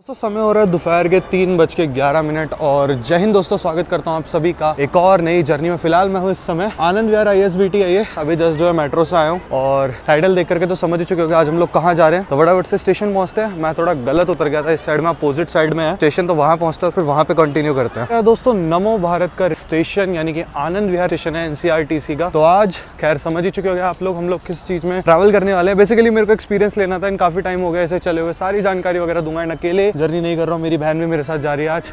दोस्तों समय हो रहा है दोपहर के 3:11 और जय हिंद दोस्तों, स्वागत करता हूं आप सभी का एक और नई जर्नी में। फिलहाल मैं हूं इस समय आनंद विहार ISBT है ये। अभी जस्ट जो है मेट्रो से आया हूं और टाइटल देख करके तो समझ ही चुके होंगे आज हम लोग कहां जा रहे हैं। तो फटाफट से स्टेशन पहुंचते हैं। मैं थोड़ा गलत उतर गया था, इस साइड में अपोजिट साइड में है स्टेशन, तो वहाँ पहुँचते हैं फिर वहाँ पे कंटिन्यू करते हैं। दोस्तों नमो भारत का स्टेशन यानी कि आनंद विहार स्टेशन है NCRTC का। तो आज खैर समझ ही चुके होंगे आप लोग हम लोग किस चीज़ में ट्रैवल करने वाले हैं। बेसिकली मेरे को एक्सपीरियंस लेना था, इन काफ़ी टाइम हो गया ऐसे चले हुए, सारी जानकारी वगैरह दूंगा। इन अकेले जर्नी नहीं कर रहा हूँ, मेरी बहन भी मेरे साथ जा रही है आज।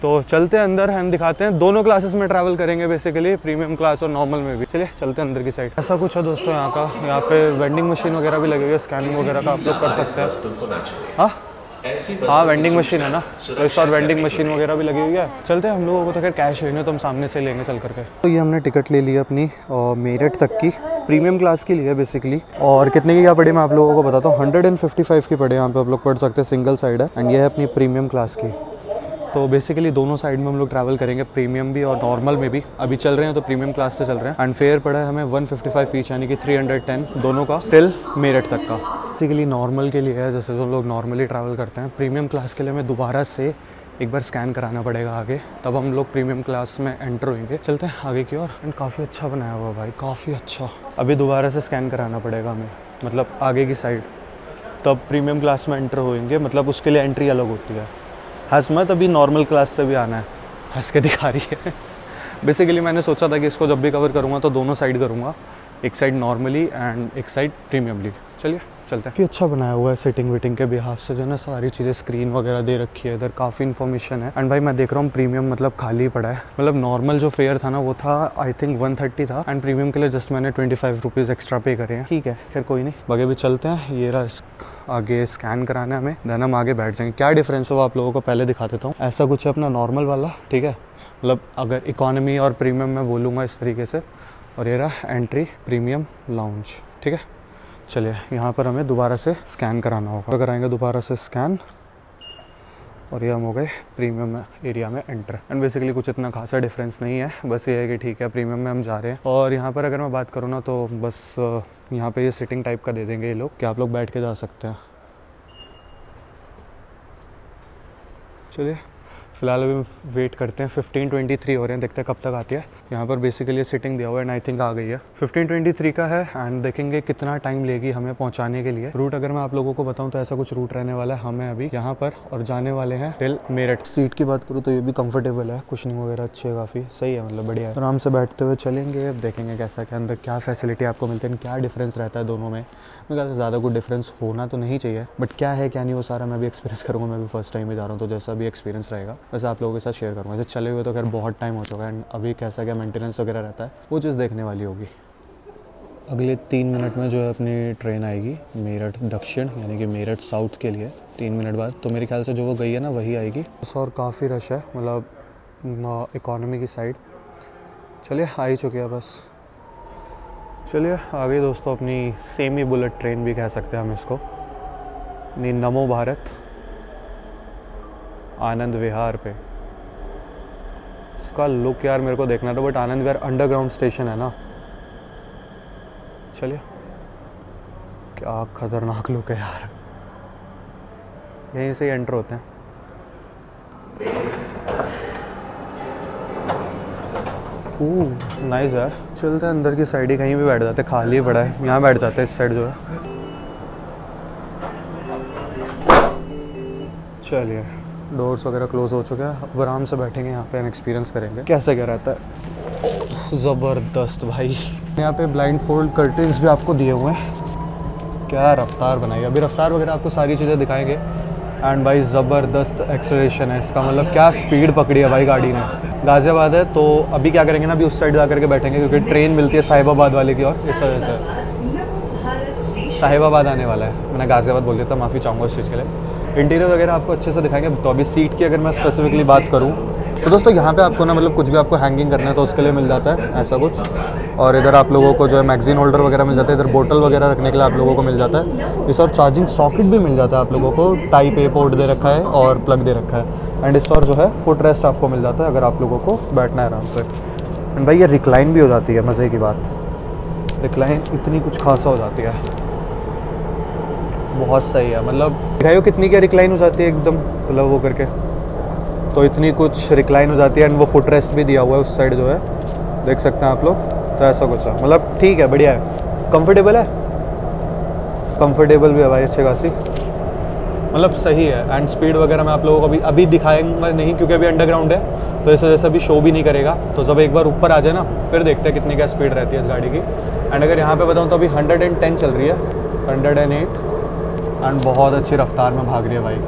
तो चलते हैं अंदर, हम दिखाते हैं। दोनों क्लासेस में ट्रैवल करेंगे बेसिकली, प्रीमियम क्लास और नॉर्मल में भी। चलिए चलते हैं अंदर की साइड। ऐसा कुछ है दोस्तों यहाँ का। यहाँ पे वेंडिंग मशीन वगैरह भी लगी हुई है, स्कैनिंग वगैरह का आप लोग कर सकते हैं। हाँ वेंडिंग मशीन है ना, तो इस और वेंडिंग मशीन वगैरह भी लगी हुई है। चलते हैं, हम लोगों को तो खैर कैश लेने तो हम सामने से लेंगे चल करके। तो ये हमने टिकट ले ली अपनी मेरठ तक की, प्रीमियम क्लास की ली है बेसिकली। और कितने की क्या पड़ी मैं आप लोगों को बताता हूँ। 155 की पड़े, यहाँ पे आप लोग पढ़ सकते हैं, सिंगल साइड है। एंड ये है अपनी प्रीमियम क्लास की। तो बेसिकली दोनों साइड में हम लोग ट्रैवल करेंगे, प्रीमियम भी और नॉर्मल में भी। अभी चल रहे हैं तो प्रीमियम क्लास से चल रहे हैं। एंड फेयर पड़ा है हमें 155 ईच यानी कि 310 दोनों का, टिल मेरठ तक का। बेसिकली नॉर्मल के लिए है, जैसे जो लोग नॉर्मली ट्रैवल करते हैं। प्रीमियम क्लास के लिए हमें दोबारा से एक बार स्कैन कराना पड़ेगा आगे, तब हम लोग प्रीमियम क्लास में एंटर होंगे। चलते हैं आगे की ओर। एंड काफ़ी अच्छा बनाया हुआ भाई, काफ़ी अच्छा। अभी दोबारा से स्कैन कराना पड़ेगा हमें, मतलब आगे की साइड, तब प्रीमियम क्लास में एंटर होंगे। मतलब उसके लिए एंट्री अलग होती है। हंस मत, अभी नॉर्मल क्लास से भी आना है। हंस के दिखा रही है। बेसिकली मैंने सोचा था कि इसको जब भी कवर करूँगा तो दोनों साइड करूँगा, एक साइड नॉर्मली एंड एक साइड प्रीमियमली। चलिए चलते हैं। काफ़ी अच्छा बनाया हुआ है सिटिंग विटिंग के बिहाफ से, जो है ना सारी चीज़ें, स्क्रीन वगैरह दे रखी है इधर, काफ़ी इन्फॉर्मेशन है। एंड भाई मैं देख रहा हूँ प्रीमियम मतलब खाली पड़ा है। मतलब नॉर्मल जो फेयर था ना वो था आई थिंक 130 था, एंड प्रीमियम के लिए जस्ट मैंने 25 रुपीज़ एक्स्ट्रा पे करे हैं। ठीक है खैर कोई नहीं, आगे भी चलते हैं। ये रहा, आगे स्कैन कराना है हमें, देन हम आगे बैठ जाएंगे। क्या डिफरेंस है वो आप लोगों को पहले दिखा देता हूँ। ऐसा कुछ है अपना नॉर्मल वाला, ठीक है, मतलब अगर इकोनॉमी और प्रीमियम में बोलूँगा इस तरीके से। और ये रहा एंट्री प्रीमियम लाउंज, ठीक है। चलिए यहाँ पर हमें दोबारा से स्कैन कराना होगा, तो कराएंगे दोबारा से स्कैन और ये हम हो गए प्रीमियम एरिया में एंटर। एंड बेसिकली कुछ इतना खासा डिफरेंस नहीं है, बस ये है कि ठीक है प्रीमियम में हम जा रहे हैं। और यहाँ पर अगर मैं बात करूँ ना तो बस यहाँ पे ये सिटिंग टाइप का दे देंगे ये लोग कि आप लोग बैठ के जा सकते हैं। चलिए फिलहाल अभी वेट करते हैं। 15:23 हो रहे हैं, देखते हैं कब तक आती है। यहाँ पर बेसिकली सिटिंग दिया हुआ है एंड आई थिंक आ गई है। 15:23 का है एंड देखेंगे कितना टाइम लेगी हमें पहुँचाने के लिए। रूट अगर मैं आप लोगों को बताऊँ तो ऐसा कुछ रूट रहने वाला है। हमें अभी यहाँ पर और जाने वाले हैं टिल मेरठ। सीट की बात करूँ तो ये भी कंफर्टेबल है, कुशनिंग वगैरह अच्छी है, काफ़ी सही है, मतलब बढ़िया है। आराम से बैठते हुए चलेंगे। अब देखेंगे कैसा क्या अंदर क्या फैसिलिटी आपको मिलती है, क्या डिफरेंस रहता है दोनों में। मैं कहता ज़्यादा कुछ डिफरेंस होना तो नहीं चाहिए, बट क्या है क्या नहीं वो सारा मैं भी एक्सपीरियंस करूँगा। मैं भी फर्स्ट टाइम ही जा रहा हूँ, तो जैसा भी एक्सपीरियंस रहेगा वैसे आप लोगों के साथ शेयर करूँगा। ऐसे चले हुए तो खैर बहुत टाइम हो चुका है एंड अभी कैसा क्या मेंटेनेंस वगैरह रहता है वो चीज़ देखने वाली होगी। अगले 3 मिनट में जो है अपनी ट्रेन आएगी मेरठ दक्षिण यानी कि मेरठ साउथ के लिए 3 मिनट बाद। तो मेरे ख्याल से जो वो गई है ना वही आएगी। बस और काफ़ी रश है, मतलब इकॉनमी की साइड। चलिए आ ही चुकी है बस। चलिए आ गई दोस्तों अपनी सेमी बुलेट ट्रेन भी कह सकते हैं हम इसको, नमो भारत आनंद विहार पे। इसका लुक यार मेरे को देखना था, but Anand Vihar underground station है ना। चलिए क्या खतरनाक लुक है यार, यहीं से ही एंटर होते हैं। नाइस यार। चलते हैं अंदर की साइड ही, कहीं भी बैठ जाते, खाली पड़ा है, यहाँ बैठ जाते हैं इस साइड जो है। चलिए डोर्स वगैरह क्लोज हो चुके हैं, अब आराम से बैठेंगे यहाँ पे, एक्सपीरियंस करेंगे कैसा क्या रहता है। ज़बरदस्त भाई। यहाँ पे ब्लाइंड फोल्ड कर्टेंस भी आपको दिए हुए हैं। क्या रफ्तार बनाई, अभी रफ्तार वगैरह आपको सारी चीज़ें दिखाएंगे। एंड भाई ज़बरदस्त एक्सेलरेशन है इसका, मतलब क्या स्पीड पकड़ी है भाई गाड़ी ने। गाज़ियाबाद है तो अभी क्या करेंगे ना, अभी उस साइड जा करके बैठेंगे क्योंकि ट्रेन मिलती है साहिबाबाद वाले की ओर। इस वजह से साहिबाबाद आने वाला है, मैंने गाज़ियाबाद बोल दिया था, माफ़ी चाहूँगा उस चीज़ के लिए। इंटीरियर वगैरह आपको अच्छे से दिखाएंगे। तो अभी सीट की अगर मैं स्पेसिफिकली बात करूँ तो दोस्तों यहाँ पे आपको ना मतलब कुछ भी आपको हैंगिंग करना है तो उसके लिए मिल जाता है ऐसा कुछ। और इधर आप लोगों को जो है मैगजीन होल्डर वगैरह मिल जाता है, इधर बोतल वगैरह रखने के लिए आप लोगों को मिल जाता है। इस और चार्जिंग सॉकेट भी मिल जाता है आप लोगों को, टाइप ए पोर्ट दे रखा है और प्लग दे रखा है। एंड इस और जो है फुट रेस्ट आपको मिल जाता है अगर आप लोगों को बैठना है आराम से। एंड भाई ये रिक्लाइन भी हो जाती है, मज़े की बात, रिक्लाइन इतनी कुछ खासा हो जाती है। बहुत सही है। मतलब दिखाइयो कितनी क्या रिक्लाइन हो जाती है एकदम, मतलब वो करके तो इतनी कुछ रिक्लाइन हो जाती है। एंड वो फुट रेस्ट भी दिया हुआ है उस साइड जो है, देख सकते हैं आप लोग। तो ऐसा कुछ है, मतलब ठीक है, बढ़िया है, कंफर्टेबल है, कंफर्टेबल भी है भाई अच्छी खासी, मतलब सही है। एंड स्पीड वगैरह मैं आप लोगों को अभी दिखाएंगा नहीं क्योंकि अभी अंडरग्राउंड है, तो इस वजह से अभी शो भी नहीं करेगा। तो जब एक बार ऊपर आ जाए ना फिर देखते हैं कितनी क्या स्पीड रहती है इस गाड़ी की। एंड अगर यहाँ पे बताऊँ तो अभी 110 चल रही है, 108, एंड बहुत अच्छी रफ्तार में भाग रही है भाई।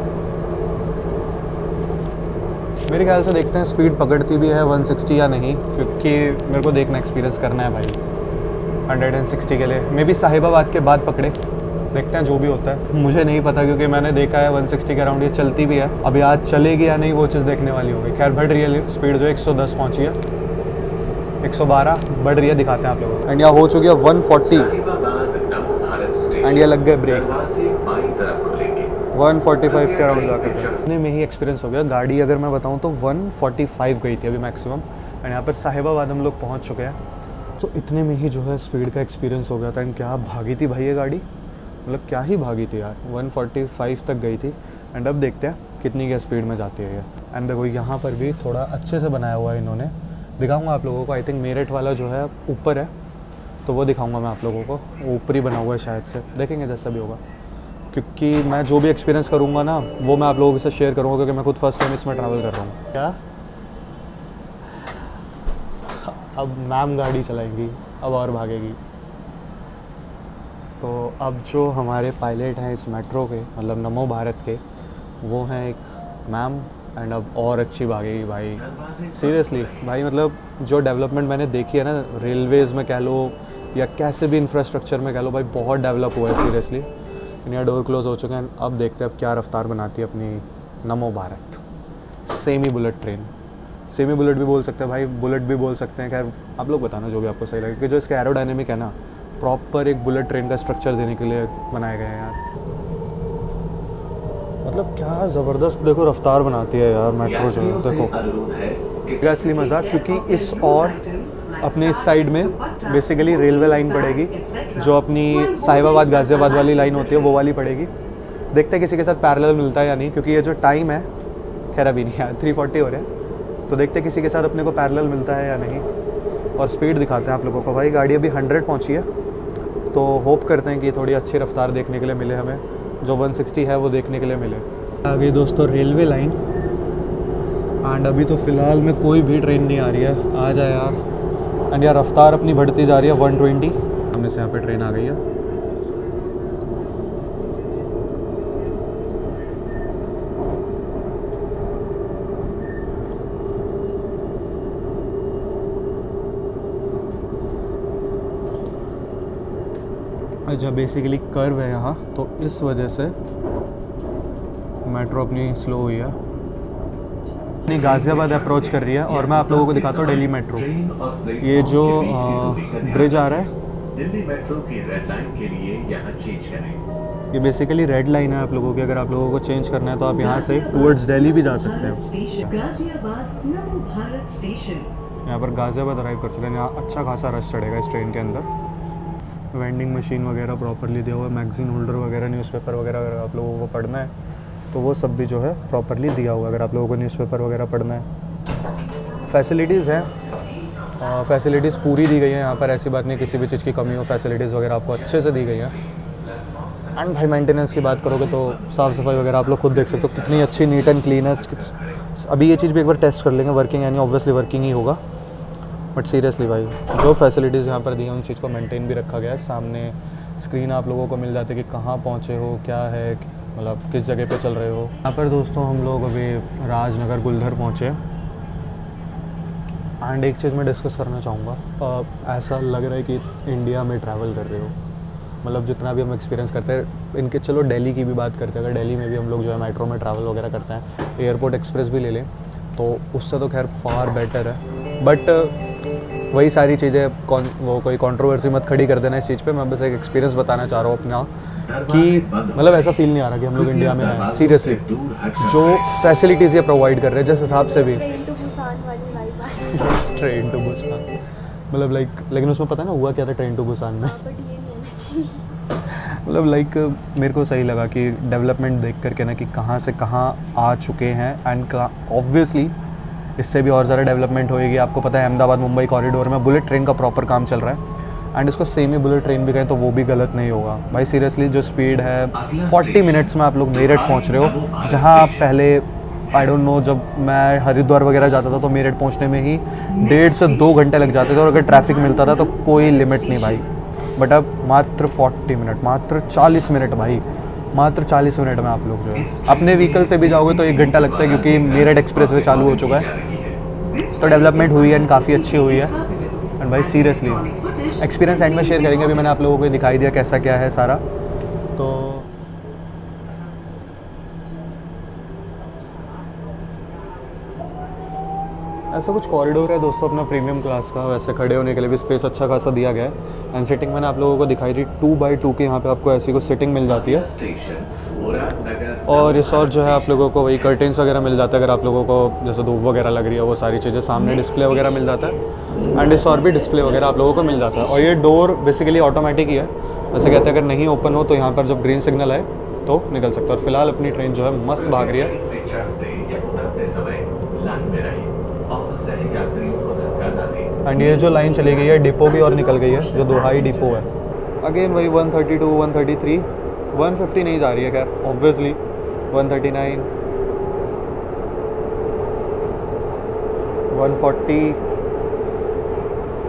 मेरे ख्याल से देखते हैं स्पीड पकड़ती भी है 160 या नहीं, क्योंकि मेरे को देखना, एक्सपीरियंस करना है भाई 160 के लिए। मे बी साहिबाबाद के बाद पकड़े, देखते हैं जो भी होता है। मुझे नहीं पता क्योंकि मैंने देखा है 160 के अराउंड ये चलती भी है। अभी आज चलेगी या नहीं वो चीज़ देखने वाली होगी। खैर बढ़ रही है स्पीड, जो 110 पहुँची है, 112 बढ़ रही है, दिखाते हैं आप लोगों को। एंड यहाँ हो चुकी है 140 एंड ये लग गए ब्रेक 145 के अराउंड जाकर इतने में ही एक्सपीरियंस हो गया। गाड़ी अगर मैं बताऊँ तो 145 गई थी अभी मैक्सिमम। एंड यहाँ पर साहिबाबाद हम लोग पहुँच चुके हैं, तो इतने में ही जो है स्पीड का एक्सपीरियंस हो गया था। एंड क्या भागी थी भाई ये गाड़ी, मतलब क्या ही भागी थी यार, 145 तक गई थी। एंड अब देखते हैं कितनी क्या स्पीड में जाती है ये। एंड देखो यहाँ पर भी थोड़ा अच्छे से बनाया हुआ है इन्होंने, दिखाऊंगा आप लोगों को। आई थिंक मेरठ वाला जो है ऊपर है, तो वो दिखाऊंगा मैं आप लोगों को। वो ऊपर ही बना हुआ है शायद से, देखेंगे जैसा भी होगा, क्योंकि मैं जो भी एक्सपीरियंस करूँगा ना वो मैं आप लोगों के साथ शेयर करूँगा, क्योंकि मैं खुद फर्स्ट टाइम इसमें ट्रैवल कर रहा हूँ। क्या अब मैम गाड़ी चलाएंगी, अब और भागेगी। तो अब जो हमारे पायलट हैं इस मेट्रो के, मतलब नमो भारत के, वो हैं एक मैम। एंड अब और अच्छी भागेगी भाई, सीरियसली भाई। मतलब जो डेवलपमेंट मैंने देखी है ना रेलवेज़ में कह लो या कैसे भी इंफ्रास्ट्रक्चर में कह लो भाई, बहुत डेवलप हुआ है सीरियसली। इंडिया डोर क्लोज हो चुके हैं। अब देखते हैं अब क्या रफ्तार बनाती है अपनी नमो Bharat. Semi bullet train, semi bullet भी बोल सकते हैं भाई, बुलेट भी बोल सकते हैं। खैर आप लोग बताना जो भी आपको सही लगे, क्योंकि जो इसका एरोडायनेमिक है ना, प्रॉपर एक बुलेट ट्रेन का स्ट्रक्चर देने के लिए बनाए गए हैं यार। मतलब क्या ज़बरदस्त देखो रफ्तार बनाती है यार मेट्रो जो है। देखो असली मज़ा, क्योंकि इस और अपने इस साइड में बेसिकली रेलवे लाइन पड़ेगी, जो अपनी साहिबाबाद गाज़ियाबाद वाली लाइन होती है वो वाली पड़ेगी। देखते हैं किसी के साथ पैरेलल मिलता है या नहीं, क्योंकि ये जो टाइम है खैर अभी नहीं है, 3:40 हो रहे हैं, तो देखते हैं किसी के साथ अपने को पैरेलल मिलता है या नहीं। और स्पीड दिखाते हैं आप लोगों को भाई। गाड़ी अभी 100 पहुँची है, तो होप करते हैं कि थोड़ी अच्छी रफ्तार देखने के लिए मिले हमें, जो 160 है वो देखने के लिए मिले। आ गई दोस्तों रेलवे लाइन। एंड अभी तो फ़िलहाल में कोई भी ट्रेन नहीं आ रही है, आ जाए यार। एंड यार रफ्तार अपनी बढ़ती जा रही है 120। सामने से यहाँ पे ट्रेन आ गई है। अच्छा बेसिकली कर्व है यहाँ, तो इस वजह से मेट्रो अपनी स्लो हुई है। अपनी गाज़ियाबाद अप्रोच कर रही है। और मैं आप लोगों को दिखाता हूँ दिल्ली मेट्रो। ये जो ब्रिज आ रहा है, दिल्ली मेट्रो की रेड लाइन के लिए यहाँ चेंज करें। ये बेसिकली रेड लाइन है आप लोगों की। अगर आप लोगों को चेंज करना है तो आप यहाँ से टूवर्ड्स दिल्ली भी जा सकते हैं। यहाँ पर गाज़ियाबाद अराइव कर सकते हैं। यहाँ अच्छा खासा रश चढ़ेगा इस ट्रेन के अंदर। वेंडिंग मशीन वगैरह प्रॉपरली दिया हुआ है, मैगज़ीन होल्डर वगैरह, न्यूज़पेपर वगैरह अगर आप लोगों को पढ़ना है तो वो सब भी जो है प्रॉपरली दिया हुआ है, अगर आप लोगों को न्यूज़पेपर वगैरह पढ़ना है। फैसिलिटीज़ हैं, फैसिलिटीज़ पूरी दी गई है यहाँ पर, ऐसी बात नहीं किसी भी चीज़ की कमी हो। फैसिलिटीज़ वगैरह आपको अच्छे से दी गई हैं। एंड भाई मेंटेनेंस की बात करोगे तो साफ़ सफाई वगैरह आप लोग खुद देख सकते हो कितनी अच्छी नीट एंड क्लीन है। अभी ये चीज़ भी एक बार टेस्ट कर लेंगे वर्किंग, यानी ऑब्वियसली वर्किंग ही होगा। बट सीरियसली भाई जो फैसिलिटीज़ यहाँ पर दी हैं उन चीज़ को मेंटेन भी रखा गया है। सामने स्क्रीन आप लोगों को मिल जाती है कि कहाँ पहुँचे हो, क्या है, मतलब किस जगह पे चल रहे हो। यहाँ पर दोस्तों हम लोग अभी राजनगर गुलधर पहुँचे। एंड एक चीज़ मैं डिस्कस करना चाहूँगा, ऐसा लग रहा है कि इंडिया में ट्रैवल कर रहे हो। मतलब जितना भी हम एक्सपीरियंस करते हैं इनके, चलो दिल्ली की भी बात करते हैं, अगर दिल्ली में भी हम लोग जो है मेट्रो में ट्रैवल वगैरह करते हैं, एयरपोर्ट एक्सप्रेस भी ले लें तो उससे तो खैर फार बेटर है। बट वही सारी चीज़ें वो कोई कंट्रोवर्सी मत खड़ी कर देना इस चीज़ पे। मैं बस एक एक्सपीरियंस बताना चाह रहा हूँ अपना, कि मतलब ऐसा फील नहीं आ रहा कि हम लोग इंडिया में हैं। सीरियसली जो फैसिलिटीज़ ये प्रोवाइड कर रहे हैं जिस हिसाब से भी, ट्रेन टू बुसान मतलब लाइक, लेकिन उसमें पता है ना हुआ क्या था ट्रेन टू बुसान में। मतलब लाइक मेरे को सही लगा कि डेवलपमेंट देख करके ना कि कहाँ से कहाँ आ चुके हैं एंड ऑब्वियसली इससे भी और ज़्यादा डेवलपमेंट होएगी। आपको पता है अहमदाबाद मुंबई कॉरिडोर में बुलेट ट्रेन का प्रॉपर काम चल रहा है एंड इसको सेम ही बुलेट ट्रेन भी कहें तो वो भी गलत नहीं होगा भाई। सीरियसली जो स्पीड है 40 मिनट्स में आप लोग मेरठ पहुंच रहे हो, जहां आप पहले आई डोंट नो जब मैं हरिद्वार वगैरह जाता था तो मेरठ पहुंचने में ही 1.5 से 2 घंटे लग जाते थे और अगर ट्रैफिक मिलता था तो कोई लिमिट नहीं भाई। बट अब मात्र 40 मिनट, मात्र 40 मिनट भाई, मात्र 40 मिनट में आप लोग जो है अपने व्हीकल से भी जाओगे तो 1 घंटा लगता है क्योंकि मेरठ एक्सप्रेस वे चालू हो चुका है। तो डेवलपमेंट हुई है एंड काफ़ी अच्छी हुई है एंड भाई सीरियसली एक्सपीरियंस एंड में शेयर करेंगे। अभी मैंने आप लोगों को दिखाई दिया कैसा क्या है सारा। तो ऐसा कुछ कॉरिडोर है दोस्तों अपना प्रीमियम क्लास का, वैसे खड़े होने के लिए भी स्पेस अच्छा खासा दिया गया है एंड सिटिंग मैंने आप लोगों को दिखाई दी 2x2 की, यहाँ पे आपको ऐसी कुछ सिटिंग मिल जाती है और इस और जो है आप लोगों को वही कर्टेंस वगैरह मिल जाता है अगर आप लोगों को जैसे धूप वगैरह लग रही है वो सारी चीज़ें, सामने डिस्प्ले वगैरह मिल जाता है एंड इस और भी डिस्प्ले वगैरह आप लोगों को मिल जाता है। और ये डोर बेसिकली ऑटोमेटिक ही है, वैसे कहते हैं अगर नहीं ओपन हो तो यहाँ पर जब ग्रीन सिग्नल आए तो निकल सकता है। और फिलहाल अपनी ट्रेन जो है मस्त भाग रही है एंड ये जो लाइन चली गई है डिपो भी और निकल गई है, जो दोहाई डिपो है। अगेन वही 132, 133, 150 नहीं जा रही है खैर ऑब्वियसली, 139, 140।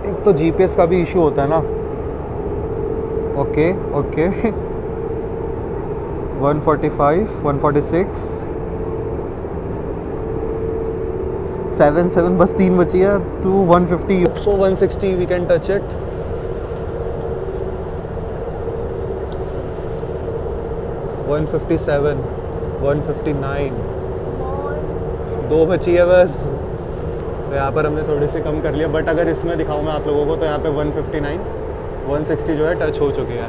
एक तो जीपीएस का भी इशू होता है ना। ओके 145, 146, 77 बस 3 बची है to 150, so 160 we can touch it. One 157, 159, 2 बची है बस। तो यहाँ पर हमने थोड़ी सी कम कर लिया, बट अगर इसमें दिखाऊँ मैं आप लोगों को तो यहाँ पे 159, 160 जो है टच हो चुकी है।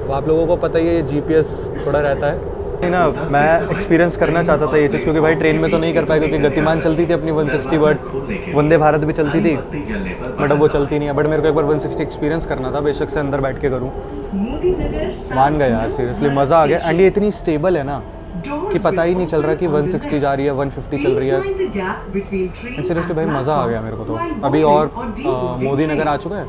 तो आप लोगों को पता ही है ये जीपीएस थोड़ा रहता है ना। मैं एक्सपीरियंस करना चाहता था ये चीज़ क्योंकि भाई ट्रेन में तो नहीं कर पाया क्योंकि गतिमान चलती थी अपनी 160, बट वंदे भारत भी चलती थी बट अब वो चलती नहीं है। बट मेरे को एक बार 160 एक्सपीरियंस करना था, बेशक से अंदर बैठ के करूँ। मान गया यार सीरियसली, मज़ा आ गया एंड ये इतनी स्टेबल है ना कि पता ही नहीं चल रहा कि 160 जा रही है 150 चल रही है। सीरियसली भाई मज़ा आ गया मेरे को तो। अभी और मोदी नगर आ चुका है,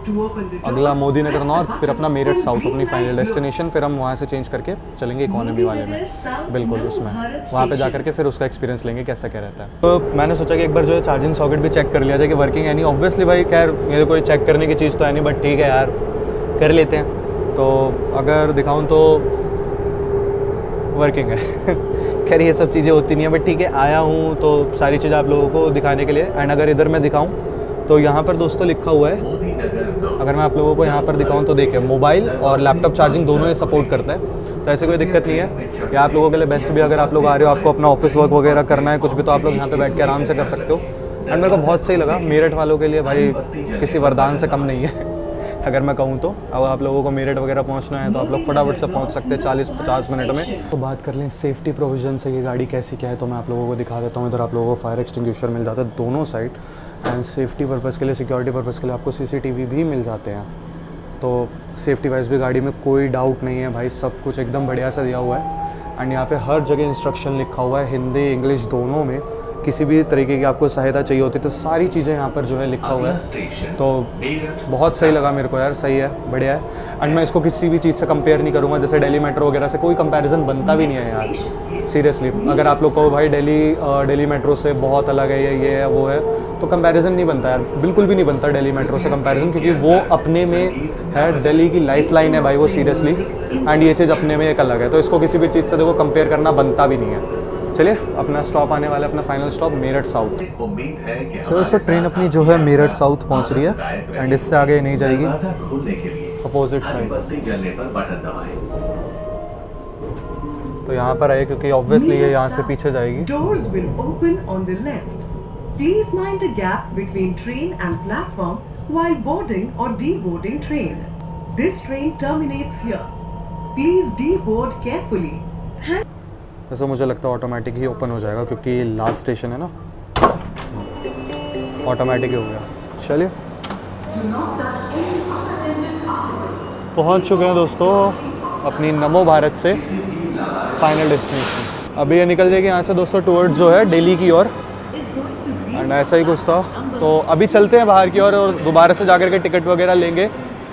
अगला मोदी नगर नॉर्थ, फिर अपना मेरठ साउथ अपनी फाइनल डेस्टिनेशन, फिर हम वहाँ से चेंज करके चलेंगे इकोनॉमी वाले में, बिल्कुल उसमें वहाँ पे जा करके फिर उसका एक्सपीरियंस लेंगे कैसा क्या रहता है। तो मैंने सोचा कि एक बार जो है चार्जिंग सॉकेट भी चेक कर लिया जाए कि वर्किंग है नहीं। ऑब्वियसली भाई खैर ये कोई चेक करने की चीज़ तो है नहीं, बट ठीक है यार कर लेते हैं। तो अगर दिखाऊँ तो वर्किंग है खैर ये सब चीज़ें होती नहीं है, बट ठीक है आया हूँ तो सारी चीज़ें आप लोगों को दिखाने के लिए। एंड अगर इधर मैं दिखाऊँ तो यहाँ पर दोस्तों लिखा हुआ है, अगर मैं आप लोगों को यहाँ पर दिखाऊँ तो देखिए मोबाइल और लैपटॉप चार्जिंग दोनों ही सपोर्ट करता है, तो ऐसे कोई दिक्कत नहीं है। या आप लोगों के लिए बेस्ट भी, अगर आप लोग आ रहे हो आपको अपना ऑफिस वर्क वगैरह करना है कुछ भी, तो आप लोग यहाँ पे बैठ के आराम से कर सकते हो। एंड मेरे को बहुत सही लगा, मेरठ वालों के लिए भाई किसी वरदान से कम नहीं है अगर मैं कहूँ तो। अब आप लोगों को मेरठ वगैरह पहुँचना है तो आप लोग फटाफट से पहुँच सकते हैं 40-50 मिनट में। तो बात कर लें सेफ्टी प्रोविजन से ये गाड़ी कैसी क्या है, तो मैं आप लोगों को दिखा देता हूँ। इधर आप लोगों को फायर एक्सटिंग्विशर मिल जाता है दोनों साइड एंड सेफ्टी पर्पज़ के लिए, सिक्योरिटी पर्पज़ के लिए आपको CCTV भी मिल जाते हैं। तो सेफ्टी वाइज भी गाड़ी में कोई डाउट नहीं है भाई, सब कुछ एकदम बढ़िया सा दिया हुआ है। एंड यहाँ पे हर जगह इंस्ट्रक्शन लिखा हुआ है, हिंदी इंग्लिश दोनों में। किसी भी तरीके की आपको सहायता चाहिए होती है तो सारी चीज़ें यहाँ पर जो है लिखा हुआ है। तो बहुत सही लगा मेरे को यार, सही है, बढ़िया है। एंड मैं इसको किसी भी चीज़ से कंपेयर नहीं करूँगा, जैसे दिल्ली मेट्रो वगैरह से कोई कंपैरिजन बनता भी नहीं है यार सीरियसली। अगर आप लोग कहो भाई दिल्ली मेट्रो से बहुत अलग है, ये है वो है, तो कंपैरिजन नहीं बनता यार, बिल्कुल भी नहीं बनता दिल्ली मेट्रो से कंपैरिजन, क्योंकि वो अपने में है दिल्ली की लाइफ लाइन है भाई वो सीरियसली। एंड ये चीज़ अपने में एक अलग है, तो इसको किसी भी चीज़ से देखो कंपेयर करना बनता भी नहीं है। चलिए अपना स्टॉप आने वाला है, अपना final stop Meerut south. So train अपनी जो है मेरठ साउथ पहुंच रही है एंड इससे आगे नहीं जाएगी, अपोजिट साइड। तो यहाँ पर आए क्योंकि ऑब्वियसली ये यहाँ से पीछे जाएगी। Doors will open on the left. Please mind the gap between train and platform while boarding or deboarding train. This train terminates here. Please deboard carefully. वैसे मुझे लगता है ऑटोमेटिक ही ओपन हो जाएगा क्योंकि लास्ट स्टेशन है ना, ऑटोमेटिक ही हो गया। चलिए पहुंच चुके हैं दोस्तों अपनी नमो भारत से फाइनल डेस्टिनेशन। अभी ये निकल जाएगी यहाँ से दोस्तों टूवर्ड्स जो है दिल्ली की ओर, एंड ऐसा ही कुछ था। तो अभी चलते हैं बाहर की ओर और दोबारा से जाकर के टिकट वगैरह लेंगे,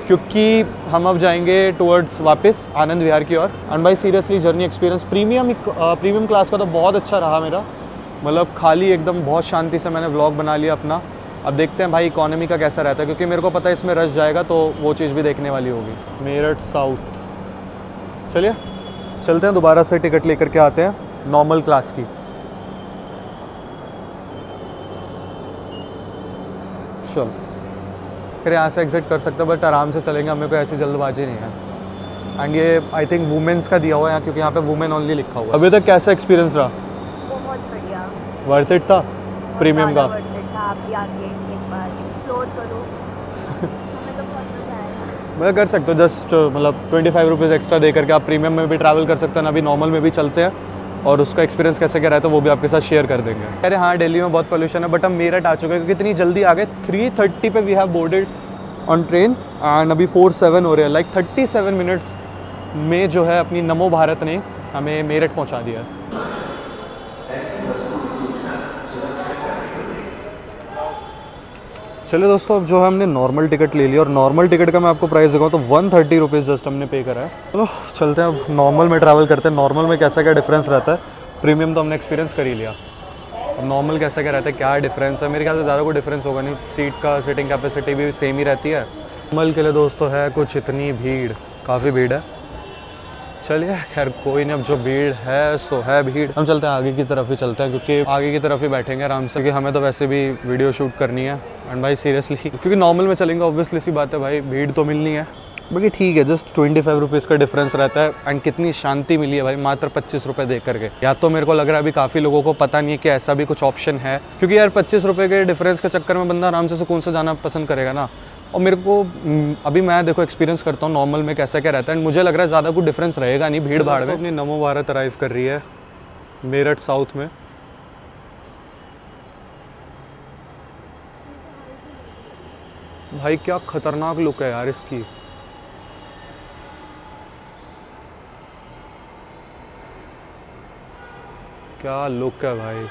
क्योंकि हम अब जाएंगे टूवर्ड्स वापस आनंद विहार की ओर। एंड भाई seriously journey experience premium class का तो बहुत अच्छा रहा मेरा, मतलब खाली एकदम बहुत शांति से मैंने व्लॉग बना लिया अपना। अब देखते हैं भाई इकोनॉमी का कैसा रहता है, क्योंकि मेरे को पता है इसमें रश जाएगा तो वो चीज़ भी देखने वाली होगी। मेरठ साउथ, चलिए चलते हैं दोबारा से टिकट लेकर के आते हैं नॉर्मल क्लास की। चल फिर यहाँ से एग्जिट कर सकते हैं, बट आराम से चलेंगे, हमें कोई ऐसी जल्दबाजी नहीं है। एंड ये आई थिंक वुमेंस का दिया हुआ है यहाँ, क्योंकि यहाँ पे वुमेन ओनली लिखा हुआ है। अभी तक कैसा एक्सपीरियंस रहा? बहुत बढ़िया, वर्थ इट था प्रीमियम का? आप भी आके एक बार एक्सप्लोर करो। हमें तो बहुत मजा आया। मैं कर सकते हो जस्ट मतलब 25 रुपीज़ एक्स्ट्रा दे करके आप प्रीमियम में भी ट्रैवल कर सकते हैं, अभी नॉर्मल में भी चलते हैं, और उसका एक्सपीरियंस कैसे क्या रहता है वो भी आपके साथ शेयर कर देंगे। अरे हाँ, दिल्ली में बहुत पोल्यूशन है, बट हम मेरठ आ चुके हैं क्योंकि इतनी जल्दी आ गए। 3:30 पे we have boarded on train and अभी 4:07 हो रहे हैं, लाइक 37 मिनट्स में जो है अपनी नमो भारत ने हमें मेरठ पहुँचा दिया है। चलिए दोस्तों, अब जो है हमने नॉर्मल टिकट ले लिया, और नॉर्मल टिकट का मैं आपको प्राइस दिखाऊँ तो 130 रुपीज़ जस्ट हमने पे करा है। चलो चलते हैं अब नॉर्मल में ट्रैवल करते हैं। नॉर्मल में कैसा क्या डिफरेंस रहता है, प्रीमियम तो हमने एक्सपीरियंस कर ही लिया, अब नॉर्मल कैसा क्या रहता है, क्या डिफरेंस है। मेरे ख्याल से ज़्यादा कोई डिफरेंस होगा नहीं, सीट का सीटिंग कैपेसिटी भी सेम ही रहती है। नॉर्मल के लिए दोस्तों है कुछ इतनी भीड़, काफ़ी भीड़ है। चलिए खैर कोई नहीं, अब जो भीड़ है सो है भीड़, हम चलते हैं आगे की तरफ ही चलते हैं, क्योंकि आगे की तरफ ही बैठेंगे आराम से, क्योंकि हमें तो वैसे भी वीडियो शूट करनी है। एंड भाई सीरियसली क्योंकि नॉर्मल में चलेंगे ऑब्वियसली सी बात है भाई, भीड़ तो मिलनी है, बाकी ठीक है, जस्ट 25 रुपीज़ का डिफरेंस रहता है। एंड कितनी शांति मिली है भाई मात्र 25 रुपये दे करके। या तो मेरे को लग रहा है अभी काफ़ी लोगों को पता नहीं है कि ऐसा भी कुछ ऑप्शन है, क्योंकि यार 25 रुपये के डिफरेंस के चक्कर में बंदा आराम से सुकून से जाना पसंद करेगा ना। और मेरे को अभी मैं देखो एक्सपीरियंस करता हूँ नॉर्मल में कैसा क्या रहता है, एंड मुझे लग रहा है ज़्यादा कुछ डिफरेंस रहेगा नहीं भीड़ भाड़ में। अपनी नमो भारत अराइव कर रही है मेरठ साउथ में। भाई क्या खतरनाक लुक है यार इसकी, क्या लुक है भाई।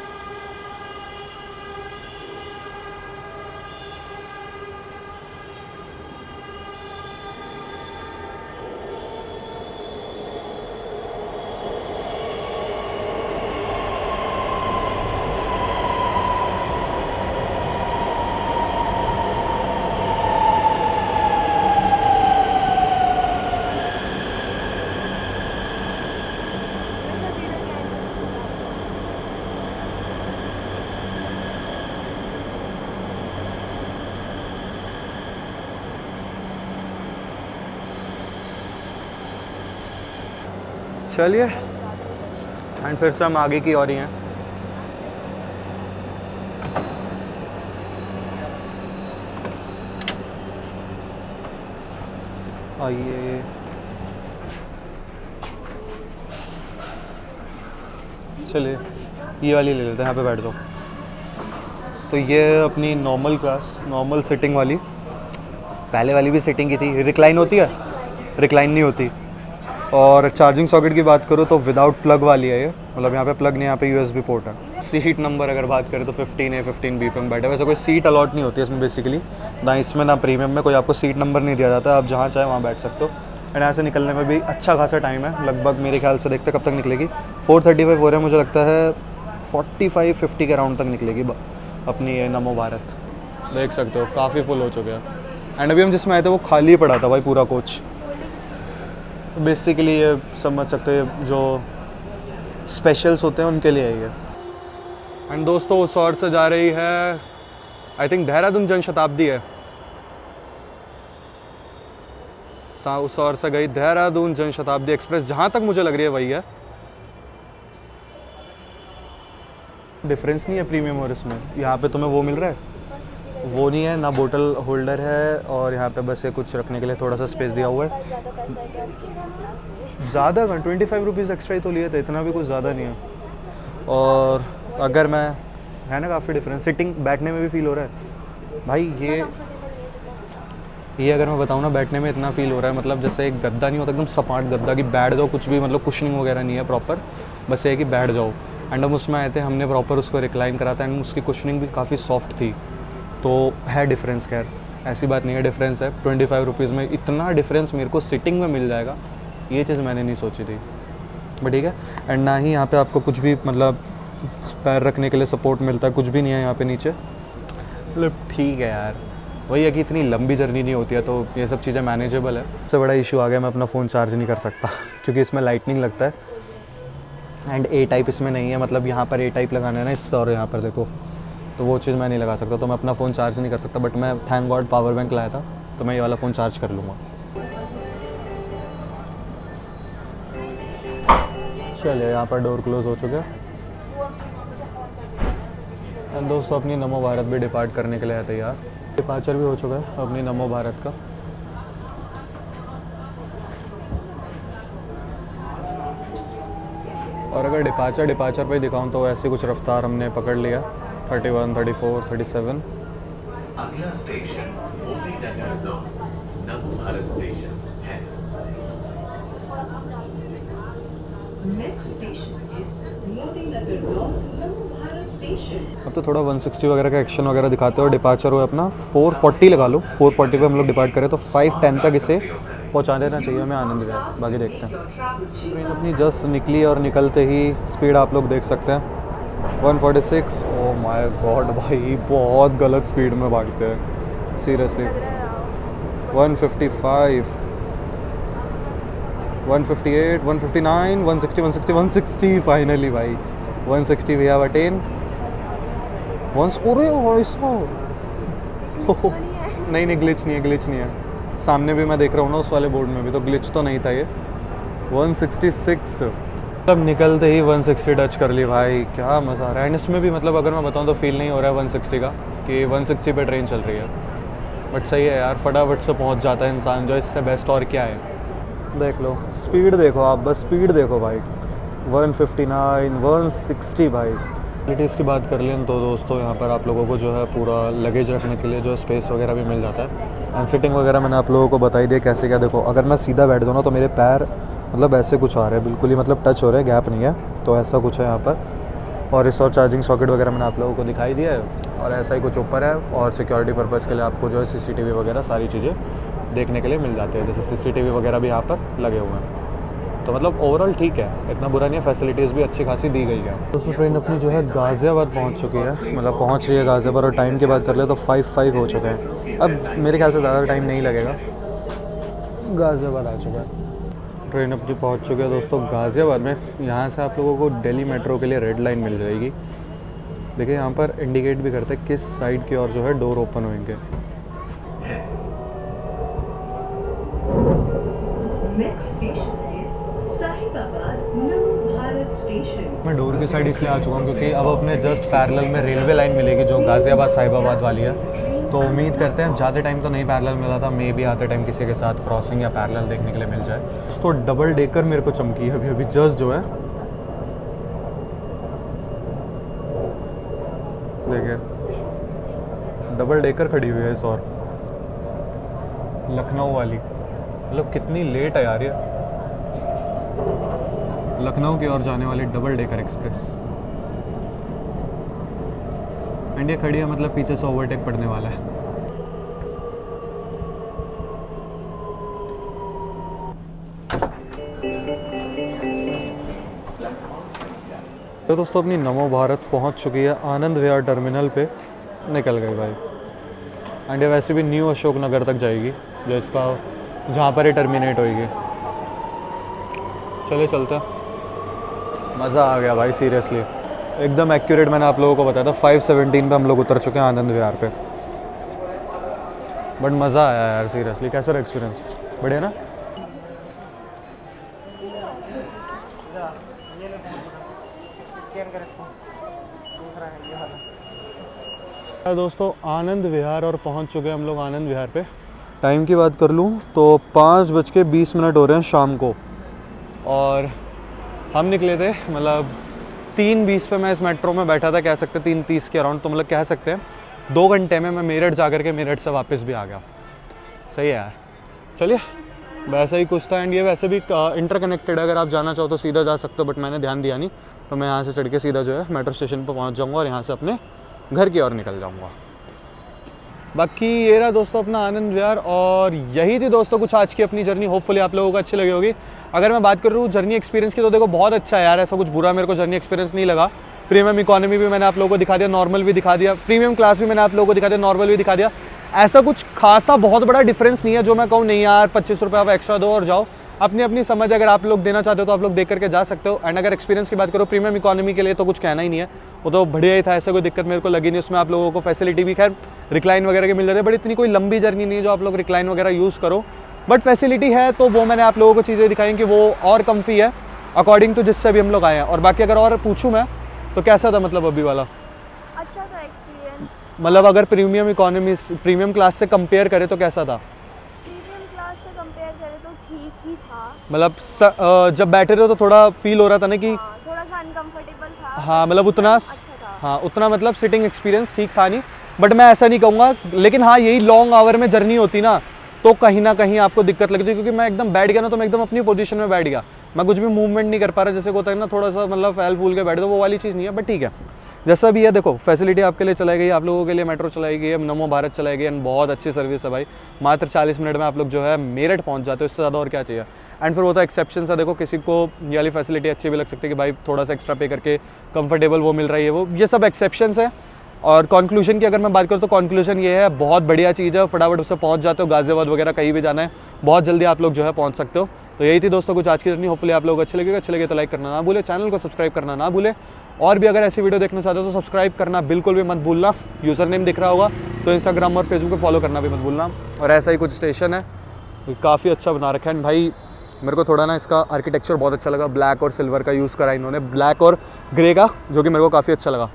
चलिए एंड फिर से हम आगे की ओर ही हैं। आइए चलिए ये वाली ले लेते हैं, यहाँ पे बैठ जाओ। तो ये अपनी नॉर्मल क्लास, नॉर्मल सिटिंग वाली, पहले वाली भी सिटिंग की थी। रिक्लाइन होती है, रिक्लाइन नहीं होती। और चार्जिंग सॉकेट की बात करूँ तो विदाउट प्लग वाली है ये, मतलब यहाँ पे प्लग नहीं, यहाँ पे USB पोर्ट है। सीट नंबर अगर बात करें तो 15A 15B पे हम बैठे। वैसे कोई सीट अलॉट नहीं होती है इसमें बेसिकली, ना इसमें ना प्रीमियम में कोई आपको सीट नंबर नहीं दिया जाता, आप जहाँ चाहे वहाँ बैठ सकते हो। एंड यहाँ से निकलने में भी अच्छा खासा टाइम है, लगभग मेरे ख्याल से देखते कब तक निकलेगी। 4:35 हो रहा है, मुझे लगता है 45-50 के अराउंड तक निकलेगी अपनी ये नमो भारत। देख सकते हो काफ़ी फुल हो चुके हैं। एंड अभी हम जिसमें आए थे वो खाली पड़ा था भाई पूरा कोच। बेसिकली ये समझ सकते हो जो स्पेशल्स होते हैं उनके लिए है ये। एंड दोस्तों उस ओर से जा रही है, आई थिंक देहरादून जनशताब्दी है, उस ओर से गई देहरादून जनशताब्दी एक्सप्रेस, जहाँ तक मुझे लग रही है वही है। डिफरेंस नहीं है प्रीमियम और इसमें, यहाँ पे तुम्हें वो मिल रहा है, वो नहीं है, ना बोतल होल्डर है, और यहाँ पे बस ये कुछ रखने के लिए थोड़ा सा स्पेस दिया हुआ है। ज़्यादा का 25 रुपीज़ एक्स्ट्रा ही तो लिए थे, इतना भी कुछ ज़्यादा नहीं है। और अगर मैं है ना काफ़ी डिफरेंस, सिटिंग बैठने में भी फील हो रहा है भाई। ये ये अगर मैं बताऊँ ना, बैठने में इतना फील हो रहा है, मतलब जैसे एक गद्दा नहीं होता एकदम सपाट गद्दा कि बैठ जाओ, कुछ भी मतलब कुशनिंग वगैरह नहीं है प्रॉपर, बस ये है कि बैठ जाओ। एंड हम उसमें आए थे, हमने प्रॉपर उसको रिक्लाइन करा था एंड उसकी कुशनिंग भी काफ़ी सॉफ्ट थी। तो है डिफरेंस, खैर ऐसी बात नहीं है, डिफरेंस है। 25 रुपीज़ में इतना डिफरेंस मेरे को सिटिंग में मिल जाएगा, ये चीज़ मैंने नहीं सोची थी। बट ठीक है। एंड ना ही यहाँ पे आपको कुछ भी मतलब पैर रखने के लिए सपोर्ट मिलता है, कुछ भी नहीं है यहाँ पे नीचे। मतलब ठीक है यार, वही है कि इतनी लंबी जर्नी नहीं होती है तो ये सब चीज़ें मैनेजेबल है। सबसे बड़ा इशू आ गया, मैं अपना फ़ोन चार्ज नहीं कर सकता क्योंकि इसमें लाइटनिंग लगता है एंड ए टाइप इसमें नहीं है। मतलब यहाँ पर ए टाइप लगाना है ना इससे, और यहाँ पर देखो, तो वो चीज़ मैं नहीं लगा सकता, तो मैं अपना फ़ोन चार्ज नहीं कर सकता। बट मैं थैंक गॉड पावर बैंक लाया था, तो मैं ये वाला फ़ोन चार्ज कर लूँगा। चलिए, यहाँ पर डोर क्लोज हो चुके हैं एंड दोस्तों अपनी नमो भारत भी डिपार्ट करने के लिए है तैयार। डिपार्चर भी हो चुका है अपनी नमो भारत का। और अगर डिपार्चर पे दिखाऊं तो ऐसी कुछ रफ्तार हमने पकड़ लिया, 31, 34, 37। अगला स्टेशन मोदी नगर 9 नमो भारत स्टेशन है। Next station is Modi Nagar 9 Namo Bharat Station. अब तो थोड़ा 160 वगैरह का एक्शन वगैरह दिखाते हो। डिपार्चर हो अपना 440 लगा लो, 440 पे हम लोग डिपार्ट करें तो 5:10 तक इसे पहुंचा देना चाहिए हमें आनंद विहार। बाकी देखते हैं। ट्रेन अपनी जस्ट निकली और निकलते ही स्पीड आप लोग देख सकते हैं 146। ओह माय गॉड भाई, बहुत गलत स्पीड में भागते हैं सीरियसली। 155, 158, 159, 160, 160, 160 फाइनली भाई 160 वी हैव अटेन वंस। अरे वॉइस नहीं ग्लिच नहीं है। सामने भी मैं देख रहा हूँ ना उस वाले बोर्ड में भी, तो ग्लिच तो नहीं था ये। 166 तब निकलते ही 160 टच कर ली भाई, क्या मज़ा आ रहा है। एंड इसमें भी मतलब अगर मैं बताऊँ तो फील नहीं हो रहा है 160 का कि 160 पे ट्रेन चल रही है। बट सही है यार, फटाफट से पहुँच जाता है इंसान, जो इससे बेस्ट और क्या है। देख लो स्पीड, देखो आप बस स्पीड देखो भाई, 159, 160 भाई। फैसिलिटीज़ की बात कर लें तो दोस्तों यहाँ पर आप लोगों को जो है पूरा लगेज रखने के लिए जो स्पेस वगैरह भी मिल जाता है। एंड सिटिंग वगैरह मैंने आप लोगों को बताई दिया कैसे क्या। देखो अगर मैं सीधा बैठ दूँ ना तो मेरे पैर मतलब ऐसे कुछ आ रहे हैं, बिल्कुल ही मतलब टच हो रहे हैं, गैप नहीं है, तो ऐसा कुछ है यहाँ पर। और इस और चार्जिंग सॉकेट वगैरह मैंने आप लोगों को दिखाई दिया है, और ऐसा ही कुछ ऊपर है। और सिक्योरिटी पर्पज़ के लिए आपको जो है CCTV वगैरह सारी चीज़ें देखने के लिए मिल जाते हैं, जैसे CCTV वगैरह भी यहाँ पर लगे हुए हैं। तो मतलब ओवरऑल ठीक है, इतना बुरा नहीं है, फैसिलिटीज़ भी अच्छी खासी दी गई है। दोस्तों ट्रेन अपनी जो है गाज़ियाबाद पहुँच चुकी है, मतलब पहुँच रही है गाज़ियाबाद। और टाइम की बात कर ले तो 5:05 हो चुके हैं। अब मेरे ख्याल से ज़्यादा टाइम नहीं लगेगा, गाज़ियाबाद आ चुका है। ट्रेन अपनी पहुँच चुकी है दोस्तों गाज़ियाबाद में। यहाँ से आप लोगों को दिल्ली मेट्रो के लिए रेड लाइन मिल जाएगी। देखिए यहाँ पर इंडिकेट भी करते हैं किस साइड की ओर जो है डोर ओपन होंगे। Next station is Sahibabad Namo Bharat Station. मैं डोर की साइड इसलिए आ चुका हूँ क्योंकि अब अपने जस्ट पैरेलल में रेलवे लाइन मिलेगी जो गाज़ियाबाद साहिबाबाद वाली है। तो उम्मीद करते हैं, ज़्यादा टाइम तो नहीं पैरेलल मिला था, मे भी आते टाइम किसी के साथ क्रॉसिंग या पैरेलल देखने के लिए मिल जाए। तो डबल डेकर मेरे को चमकी है अभी जस्ट जो है, देखिए डबल डेकर खड़ी हुई है इस और लखनऊ वाली। मतलब कितनी लेट है यार ये, लखनऊ की ओर जाने वाली डबल डेकर एक्सप्रेस। एंड ये खड़ी है, मतलब पीछे से ओवरटेक पड़ने वाला है। तो दोस्तों अपनी नमो भारत पहुंच चुकी है आनंद विहार टर्मिनल पे, निकल गई भाई। एंड ये वैसे भी न्यू अशोक नगर तक जाएगी, जो इसका जहाँ पर ये टर्मिनेट होएगी। चलिए चलते हैं। मज़ा आ गया भाई सीरियसली, एकदम एक्यूरेट मैंने आप लोगों को बताया था। 5:17 पे हम लोग उतर चुके हैं आनंद विहार पे। बट मज़ा आया यार सीरियसली। कैसा रहा एक्सपीरियंस? बढ़िया ना? दोस्तों आनंद विहार और पहुंच चुके हैं हम लोग आनंद विहार पे। टाइम की बात कर लूँ तो 5:20 हो रहे हैं शाम को, और हम निकले थे मतलब 3:20 पे मैं इस मेट्रो में बैठा था, कह सकते 3:30 के अराउंड। तो मतलब कह सकते हैं 2 घंटे में मैं मेरठ जा कर के मेरठ से वापस भी आ गया। सही है यार, चलिए वैसा ही कुछ था। एंड ये वैसे भी इंटरकनेक्टेड है, अगर आप जाना चाहो तो सीधा जा सकते हो, बट मैंने ध्यान दिया नहीं, तो मैं यहाँ से चढ़ के सीधा जो है मेट्रो स्टेशन पर पहुँच जाऊँगा और यहाँ से अपने घर की ओर निकल जाऊँगा। बाकी ये रहा दोस्तों अपना आनंद विहार, और यही थी दोस्तों कुछ आज की अपनी जर्नी। होपफुली आप लोगों को अच्छी लगी होगी। अगर मैं बात करूँ जर्नी एक्सपीरियंस की तो देखो बहुत अच्छा है यार, ऐसा कुछ बुरा मेरे को जर्नी एक्सपीरियंस नहीं लगा। प्रीमियम इकोनॉमी भी मैंने आप लोगों को दिखा दिया, नॉर्मल भी दिखा दिया, प्रीमियम क्लास भी मैंने आप लोगों को दिखा दिया, नॉर्मल भी दिखा दिया। ऐसा कुछ खासा बहुत बड़ा डिफरेंस नहीं है जो मैं कहूँ नहीं यार 25 रुपये आप एक्स्ट्रा दो और जाओ। अपनी अपनी समझ अगर आप लोग देना चाहते हो तो आप लोग देख करके जा सकते हो। एंड अगर एक्सपीरियंस की बात करो प्रीमियम इकोनॉमी के लिए तो कुछ कहना ही नहीं है, वो तो बढ़िया ही था, ऐसा कोई दिक्कत मेरे को लगी नहीं। उसमें आप लोगों को फैसिलिटी भी खैर रिक्लाइन वगैरह के मिल जाते हैं, बट इतनी कोई लंबी जर्नी नहीं है जो आप लोग रिक्लाइन वगैरह यूज़ करो, बट फैसिलिटी है। तो वो मैंने आप लोगों को चीज़ें दिखाई कि वो और कम्फी है अकॉर्डिंग टू जिससे भी हम लोग आए हैं। और बाकी अगर और पूछूँ मैं तो कैसा था मतलब अभी वाला? अच्छा था एक्सपीरियंस। मतलब अगर प्रीमियम इकोनॉमी प्रीमियम क्लास से कंपेयर करें तो कैसा था? प्रीमियम क्लास से कंपेयर करें तो ठीक ही था। मतलब जब बैठे रहे तो थोड़ा फील हो रहा था ना कि हाँ, थोड़ा सा अनकंफर्टेबल था। हाँ मतलब उतना अच्छा था। हाँ उतना मतलब सिटिंग एक्सपीरियंस ठीक था नहीं, बट मैं ऐसा नहीं कहूँगा। लेकिन हाँ यही लॉन्ग आवर में जर्नी होती ना तो कहीं ना कहीं आपको दिक्कत लगती है, क्योंकि मैं एकदम बैठ गया ना तो मैं एकदम अपनी पोजीशन में बैठ गया, मैं कुछ भी मूवमेंट नहीं कर पा रहा। जैसे होता है ना थोड़ा सा मतलब फैल फूल के बैठ दो, वो वाली चीज़ नहीं है, बट ठीक है जैसा भी है। देखो फैसिलिटी आपके लिए चलाई गई, आप लोगों के लिए मेट्रो चलाई गई है, नमो भारत चलाई गई, एंड बहुत अच्छी सर्विस है भाई। मात्र 40 मिनट में आप लोग जो है मेरठ पहुंच जाते हो, इससे ज़्यादा और क्या चाहिए। एंड फिर वो तो एक्सेप्शन है, देखो किसी को ये वाली फैसिलिटी अच्छी भी लग सकती है कि भाई थोड़ा सा एक्स्ट्रा पे करके कंफर्टेबल वो मिल रही है, वो ये सब एक्सेप्शंस है। और कंक्लूजन की अगर मैं बात करूँ तो कंक्लूजन ये है बहुत बढ़िया चीज़ है, फटाफट उससे पहुँच जाते हो। गाजियाबाद वगैरह कहीं भी जाना है बहुत जल्दी आप लोग जो है पहुँच सकते हो। तो यही थी दोस्तों कुछ आज की जर्नी। होपफुली आप लोग अच्छे लगे तो लाइक करना ना भूले, चैनल को सब्सक्राइब करना ना भूले, और भी अगर ऐसी वीडियो देखना चाहते हो तो सब्सक्राइब करना बिल्कुल भी मत भूलना। यूज़र नेम दिख रहा होगा तो इंस्टाग्राम और फेसबुक पे फॉलो करना भी मत भूलना। और ऐसा ही कुछ स्टेशन है, काफ़ी अच्छा बना रखा है भाई। मेरे को थोड़ा ना इसका आर्किटेक्चर बहुत अच्छा लगा, ब्लैक और सिल्वर का यूज़ करा इन्होंने, ब्लैक और ग्रे का, जो कि मेरे को काफ़ी अच्छा लगा।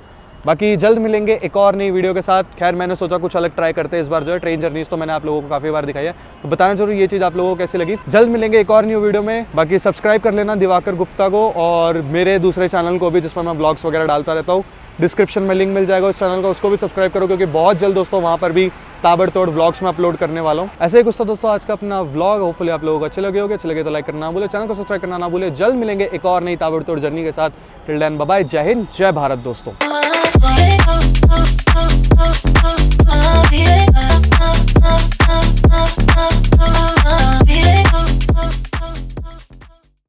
बाकी जल्द मिलेंगे एक और नई वीडियो के साथ। खैर मैंने सोचा कुछ अलग ट्राई करते हैं इस बार जो है। ट्रेन जर्नीज तो मैंने आप लोगों को काफ़ी बार दिखाई है, तो बताना जरूर ये चीज़ आप लोगों को कैसी लगी। जल्द मिलेंगे एक और न्यू वीडियो में। बाकी सब्सक्राइब कर लेना दिवाकर गुप्ता को और मेरे दूसरे चैनल को भी, जिसमें मैं ब्लॉग्स वगैरह डालता रहता हूँ। डिस्क्रिप्शन में लिंक मिल जाएगा उस चैनल का, उसको भी सब्सक्राइब करो, क्योंकि बहुत जल्द दोस्तों वहाँ पर भी ताबड़तोड़ व्लॉग्स में अपलोड करने वाला हूँ। ऐसे ही कुछ तो दोस्तों आज का अपना व्लॉग। होपफुली आप लोगों को अच्छे लगे होंगे, अच्छे लगे तो लाइक करना ना भूले, चैनल को सब्सक्राइब करना ना भूले। जल्द मिलेंगे एक और नई ताबड़तोड़ जर्नी के साथ। टिल देन बाय बाय, जय हिंद जय भारत दोस्तों।